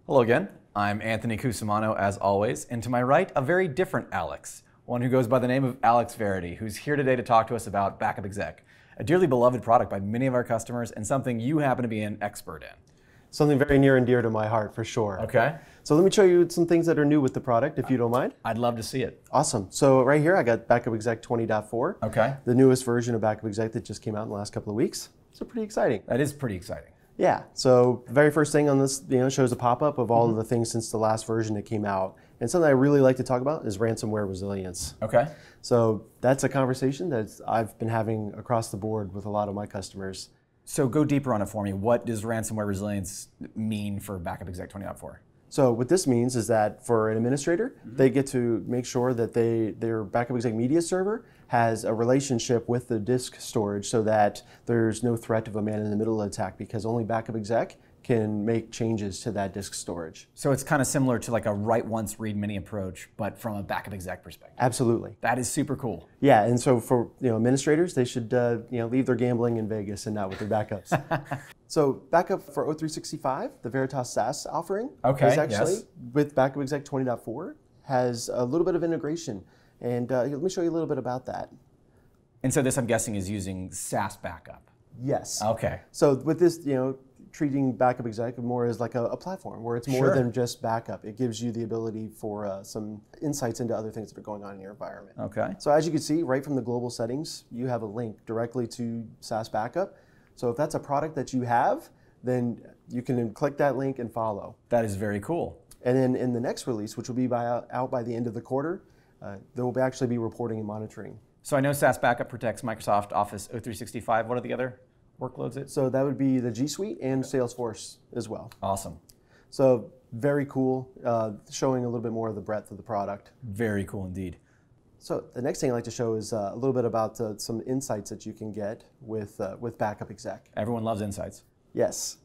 Hello again, I'm Anthony Cusimano as always, and to my right, a very different Alex, one who goes by the name of Alex Verity, who's here today to talk to us about Backup Exec, a dearly beloved product by many of our customers and something you happen to be an expert in. Something very near and dear to my heart, for sure. Okay. So let me show you some things that are new with the product, if you don't mind. I'd love to see it. Awesome. So right here, I got Backup Exec 20.4. Okay. The newest version of Backup Exec that just came out in the last couple of weeks. So pretty exciting. That is pretty exciting. Yeah. So the very first thing on this, shows a pop-up of all of the things since the last version that came out. And something I really like to talk about is Ransomware Resilience. Okay. So that's a conversation that I've been having across the board with a lot of my customers. So go deeper on it for me. What does Ransomware Resilience mean for Backup Exec 20.4? So what this means is that for an administrator, they get to make sure that their Backup Exec media server has a relationship with the disk storage so that there's no threat of a man-in-the-middle attack, because only Backup Exec can make changes to that disk storage. So it's kind of similar to like a write once, read many approach, but from a Backup Exec perspective. Absolutely. That is super cool. Yeah, and so for administrators, they should leave their gambling in Vegas and not with their backups. So backup for O365, the Veritas SAS offering, is actually with Backup Exec 20.4, has a little bit of integration. And let me show you a little bit about that. And so this, I'm guessing, is using SAS Backup. Yes. Okay. So with this, treating Backup Exec more as like a platform where it's more than just backup. It gives you the ability for some insights into other things that are going on in your environment. Okay. So as you can see, right from the global settings, you have a link directly to SAS Backup. So if that's a product that you have, then you can click that link and follow. That is very cool. And then in the next release, which will be out by the end of the quarter, there will actually be reporting and monitoring. So I know SAS Backup protects Microsoft Office O365. What are the other workloads? So that would be the G Suite and Salesforce as well. Awesome. So very cool, showing a little bit more of the breadth of the product. Very cool indeed. So the next thing I'd like to show is a little bit about some insights that you can get with Backup Exec. Everyone loves insights. Yes.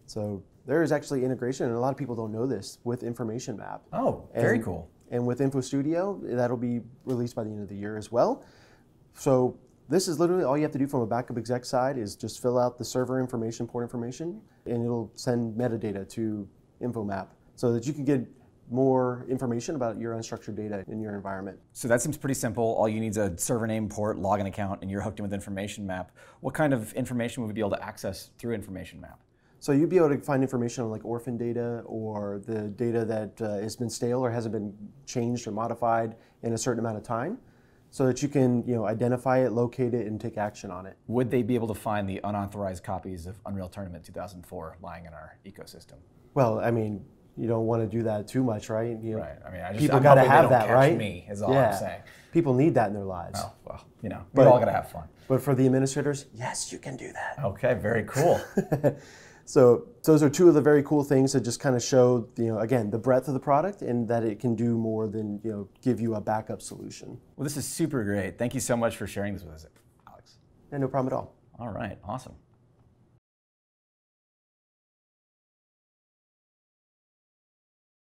So there is actually integration, and a lot of people don't know this, with Information Map. Oh, very cool. And with Info Studio, that'll be released by the end of the year as well. So this is literally all you have to do from a Backup Exec side is just fill out the server information, port information, and it'll send metadata to InfoMap so that you can get more information about your unstructured data in your environment. So that seems pretty simple. All you need is a server name, port, login account, and you're hooked in with Information Map. What kind of information would we be able to access through Information Map? So you'd be able to find information on like orphan data or the data that has been stale or hasn't been changed or modified in a certain amount of time, so that you can identify it, locate it, and take action on it. Would they be able to find the unauthorized copies of Unreal Tournament 2004 lying in our ecosystem? Well, I mean, you don't want to do that too much, right? Right. I mean, people got to have that, right? Me is all I'm saying. People need that in their lives. Oh, well, we all got to have fun. But for the administrators, yes, you can do that. Okay, very cool. So those are two of the very cool things that just kind of show, again, the breadth of the product and that it can do more than, give you a backup solution. Well, this is super great. Thank you so much for sharing this with us, Alex. Yeah, no problem at all. All right, awesome.